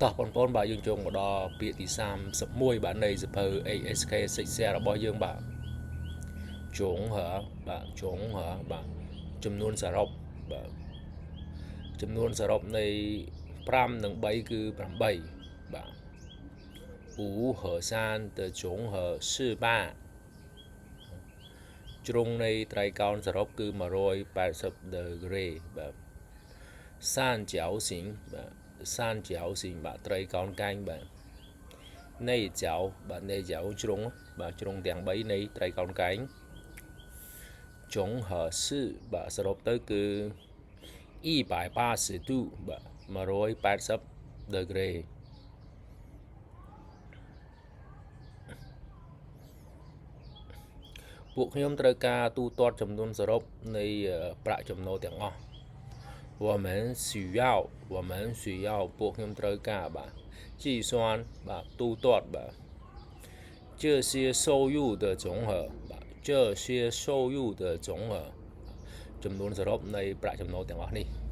តោះបងប្អូនបាទយើងចូលមកដល់ពាក្យទី31បាទនៃសភៅ ASK សិក្សារបស់យើងបាទចុងហ៎បាទចុងហ៎បាទចំនួនសរុបបាទចំនួនសរុបនៃ5និង3គឺ8បាទ5和3的总和是8ជ្រុងនៃត្រីកោណសរុបគឺ180ដឺក្រេបាទសានចៅសិងបាទសានចៅសិងបាទត្រីកោណកាញ់បាទនៃចៅបាទនៃចៅជ្រុងបាទជ្រុងទាំង3នៃត្រីកោណកាញ់ចុងហឺបាទសរុបទៅគឺ180度បាទ180ដឺក្រេពួកខ្ញុំត្រូវការទូទាត់ចំនួនសរុបនៃប្រាក់ចំណូលទាំងអស់我们需要ពួកខ្ញុំត្រូវការបាទ计算បាទទូទាត់បាទ这些收入的总和បាទ这些收入的总和ចំនួនសរុបនៃប្រាក់ចំណូលទាំងអស់នេះ